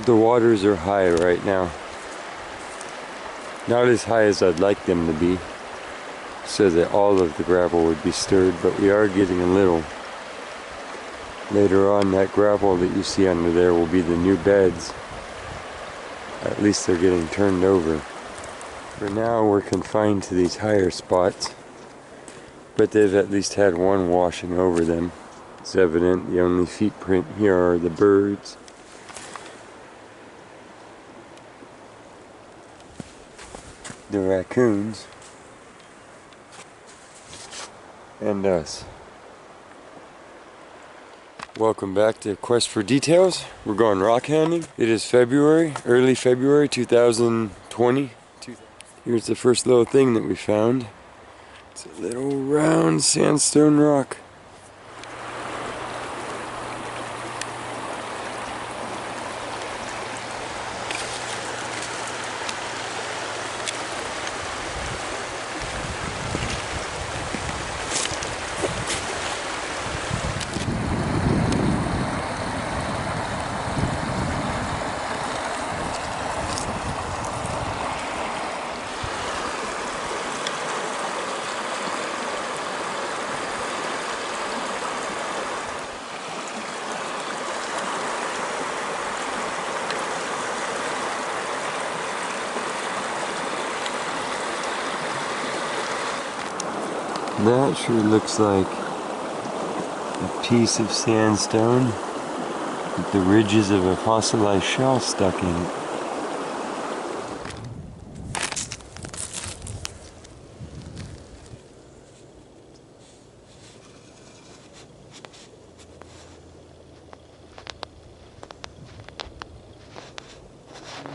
The waters are high right now. Not as high as I'd like them to be, so that all of the gravel would be stirred, but we are getting a little. Later on, that gravel that you see under there will be the new beds. At least they're getting turned over. For now, we're confined to these higher spots, but they've at least had one washing over them. It's evident the only footprint here are the birds. The raccoons. And us. Welcome back to Quest for Details. We're going rockhounding. It is February, early February 2020. Here's the first little thing that we found. It's a little round sandstone rock. That sure looks like a piece of sandstone with the ridges of a fossilized shell stuck in it.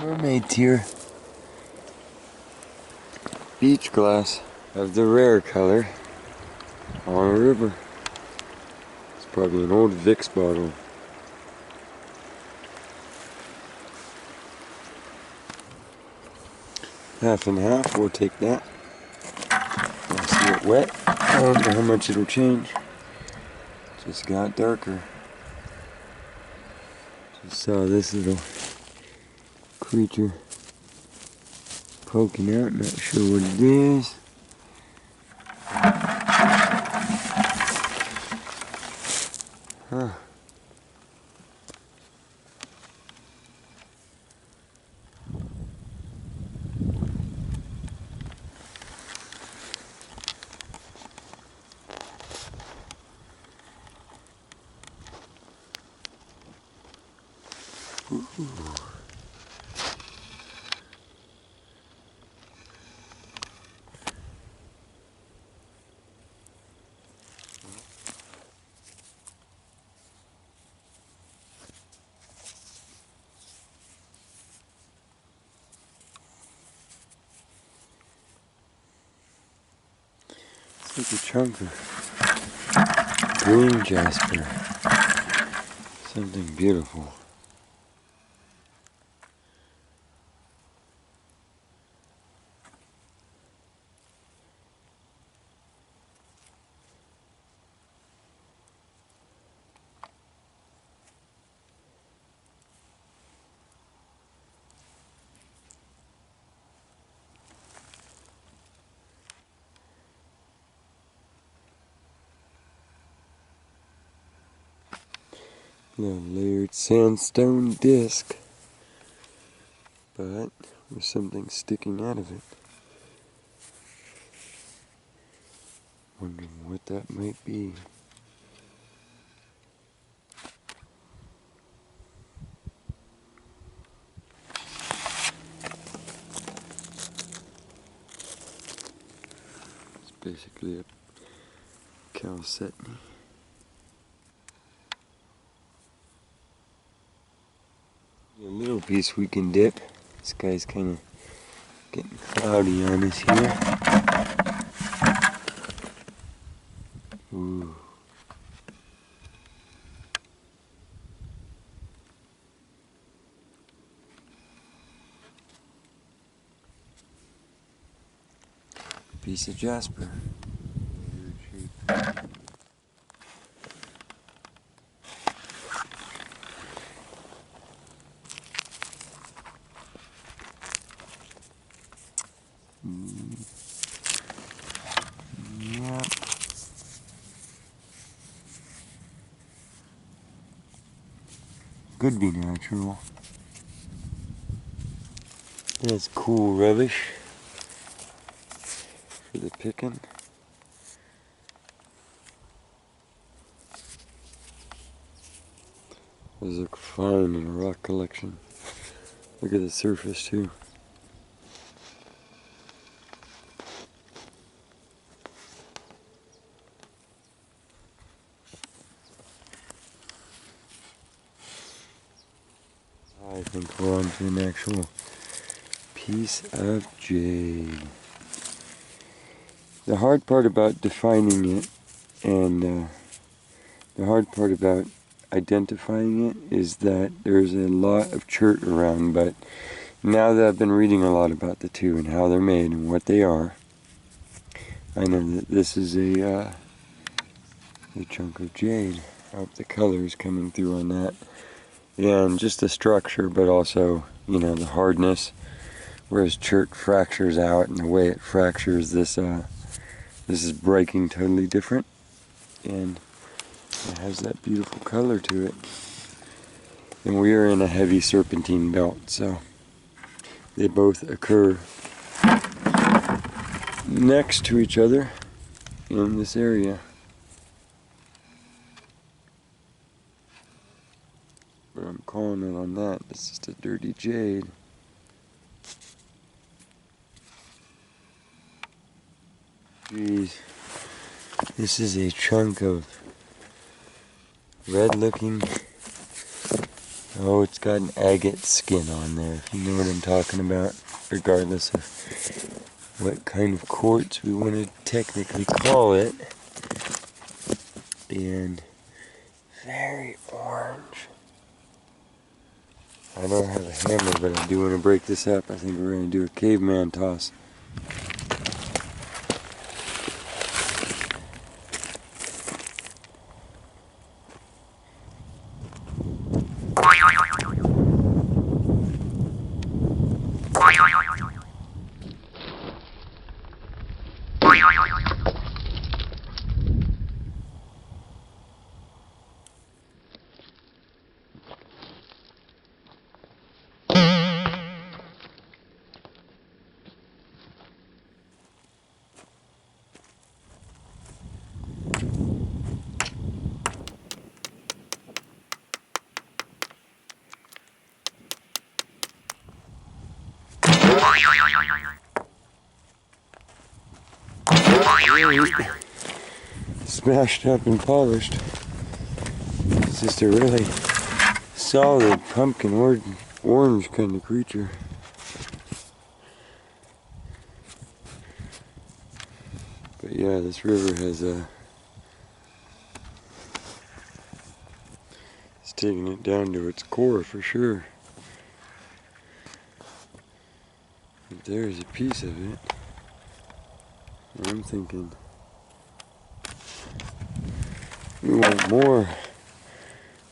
Mermaid here. Beach glass of the rare color. On a river. It's probably an old Vicks bottle. Half and half, we'll take that. I see it wet. I don't know how much it'll change. Just got darker. Just saw this little creature poking out, not sure what it is. Huh. Ooh. It's like a chunk of green jasper. Something beautiful. Little layered sandstone disc, but there's something sticking out of it. Wondering what that might be. It's basically a Chalcedony. A little piece we can dip. This guy's kind of getting cloudy on us here. Ooh. Piece of jasper. could be natural. That's cool rubbish for the picking. Those look fine in a rock collection. Look at the surface too. I think we're on to an actual piece of jade. The hard part about defining it and the hard part about identifying it is that there's a lot of chert around, but now that I've been reading a lot about the two and how they're made and what they are, I know that this is a chunk of jade. I hope the color is coming through on that. And just the structure, but also, you know, the hardness. Whereas chert fractures out, and the way it fractures, this is breaking totally different. And it has that beautiful color to it. And we are in a heavy serpentine belt, so they both occur next to each other in this area. But I'm calling it on that. It's just a dirty jade. Jeez. This is a chunk of red looking. Oh, it's got an agate skin on there, if you know what I'm talking about. Regardless of what kind of quartz we want to technically call it. And very orange. I don't have a hammer, but I do want to break this up. I think we're going to do a caveman toss. Smashed up and polished. It's just a really solid pumpkin orange kind of creature. But yeah, this river has it's taking it down to its core for sure. But there's a piece of it. I'm thinking we want more.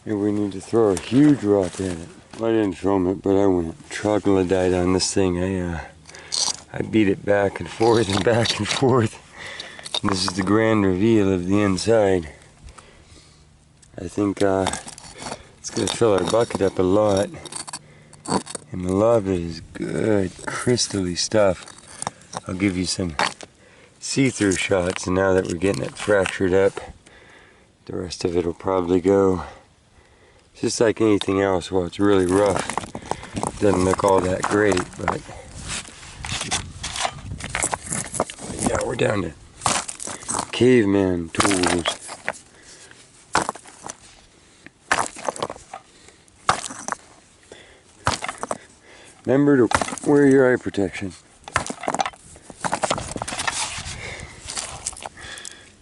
Maybe we need to throw a huge rock at it. I didn't film it, but I went troglodyte on this thing. I beat it back and forth and back and forth. And this is the grand reveal of the inside. I think it's going to fill our bucket up a lot. And the lava is good, crystally stuff. I'll give you some see-through shots, and now that we're getting it fractured up, the rest of it will probably go. Just like anything else, well, it's really rough. It doesn't look all that great, but yeah, we're down to caveman tools. Remember to wear your eye protection.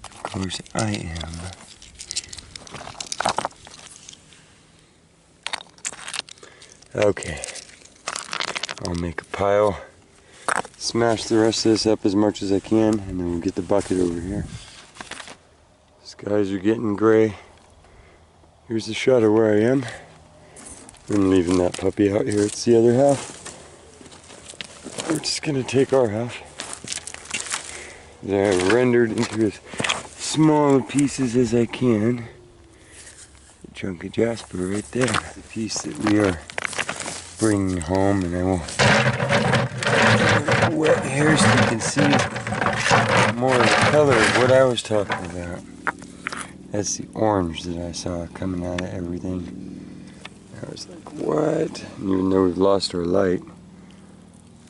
Of course I am. Okay, I'll make a pile, smash the rest of this up as much as I can, and then we'll get the bucket over here. Skies are getting gray. Here's the shot of where I am. I'm leaving that puppy out here. It's the other half. We're just gonna take our half that I rendered into as small pieces as I can. chunk of jasper right there. The piece that we are bringing home, and I will wet here so you can see more of the color of what I was talking about. That's the orange that I saw coming out of everything. I was like, what? And even though we've lost our light,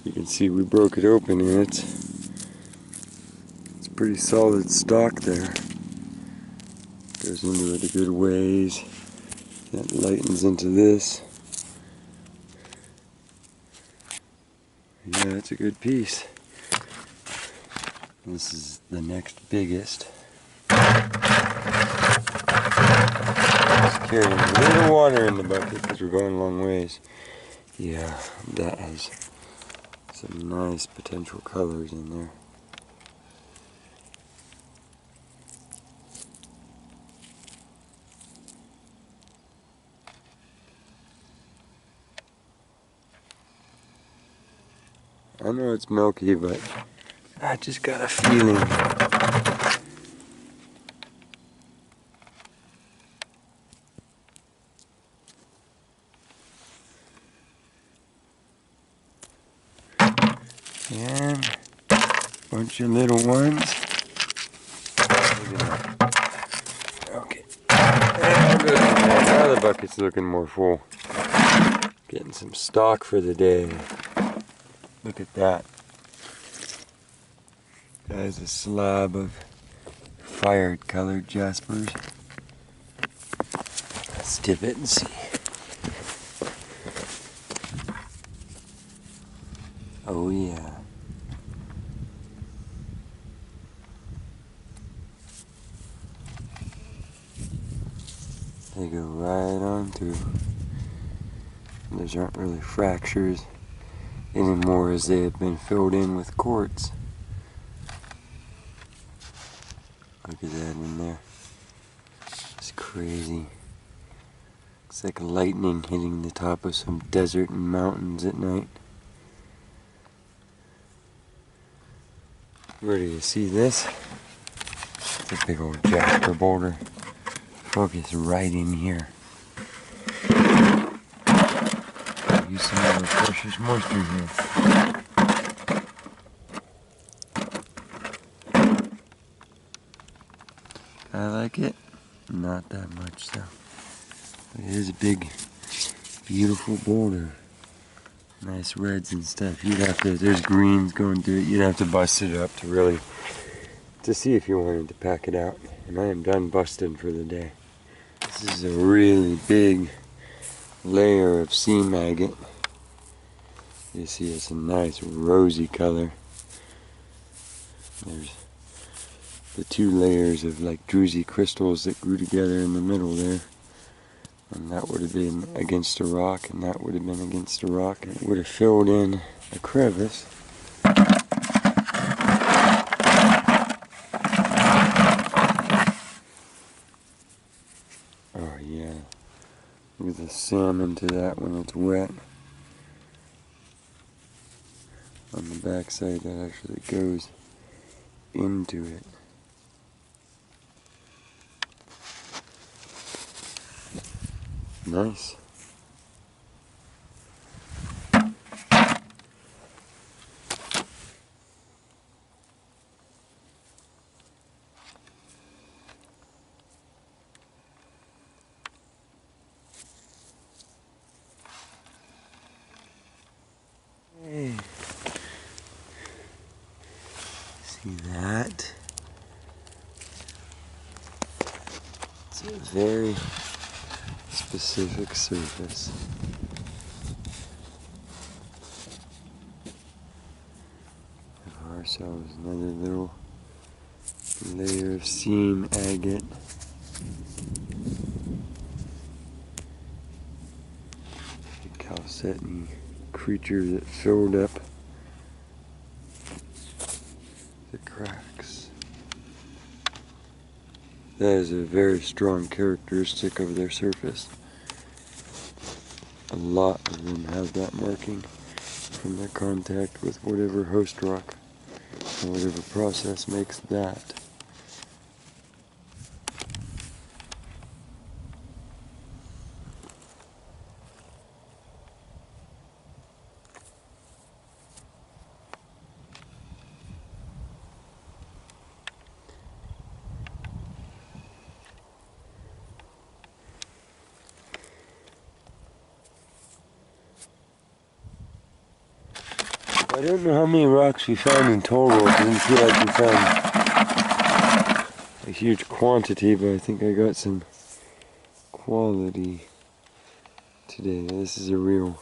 you can see we broke it open and it's pretty solid stock there. Goes into it a good ways. That lightens into this. Yeah, it's a good piece. This is the next biggest. Just carrying a little water in the bucket because we're going a long ways. Yeah, that has some nice potential colors in there. I know it's milky, but I just got a feeling. And a bunch of little ones. Okay. Now the bucket's looking more full. Getting some stock for the day. Look at that. That is a slab of fired colored jaspers. Let's dip it and see. Oh yeah. They go right on through. Those aren't really fractures anymore as they have been filled in with quartz. Look at that in there. It's crazy. It's like lightning hitting the top of some desert and mountains at night. Where do you see this? It's a big old jasper boulder. Focus right in here. Use some of the precious moisture here. I like it. Not that much though. But it is a big, beautiful boulder. Nice reds and stuff. You'd have to, there's greens going through it. You'd have to bust it up to see if you wanted to pack it out. And I am done busting for the day. This is a really big layer of seam agate. You see it's a nice rosy color. There's the two layers of like druzy crystals that grew together in the middle there. And that would have been against a rock, and that would have been against a rock, and it would have filled in a crevice. Oh yeah, look at the salmon to that when it's wet. On the back side that actually goes into it. Nice. Hey. See that? It's a very specific surface. Give ourselves another little layer of seam agate. The Chalcedony creature that filled up the cracks. That is a very strong characteristic of their surface. A lot of them have that marking from their contact with whatever host rock or whatever process makes that. I don't know how many rocks we found in total. It didn't feel like we found a huge quantity, but I think I got some quality today. This is a real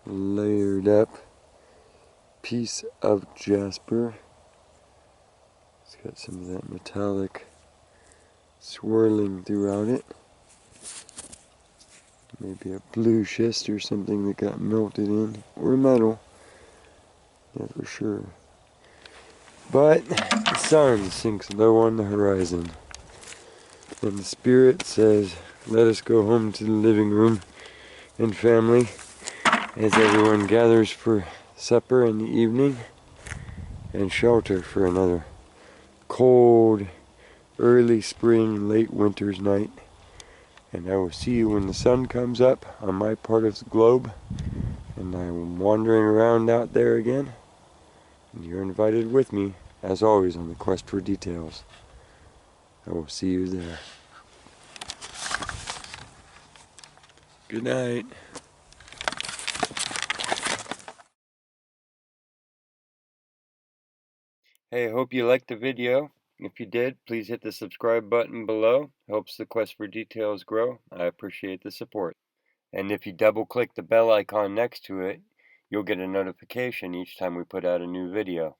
layered up piece of jasper. It's got some of that metallic swirling throughout it. Maybe a blue schist or something that got melted in, or metal, yeah, for sure. But the sun sinks low on the horizon, and the spirit says, let us go home to the living room and family, as everyone gathers for supper in the evening and shelter for another cold, early spring, late winter's night. And I will see you when the sun comes up on my part of the globe, and I'm wandering around out there again. And you're invited with me, as always, on the quest for details. I will see you there. Good night. Hey, hope you liked the video. If you did, please hit the subscribe button below. Helps the quest for details grow. I appreciate the support. And if you double click the bell icon next to it, you'll get a notification each time we put out a new video.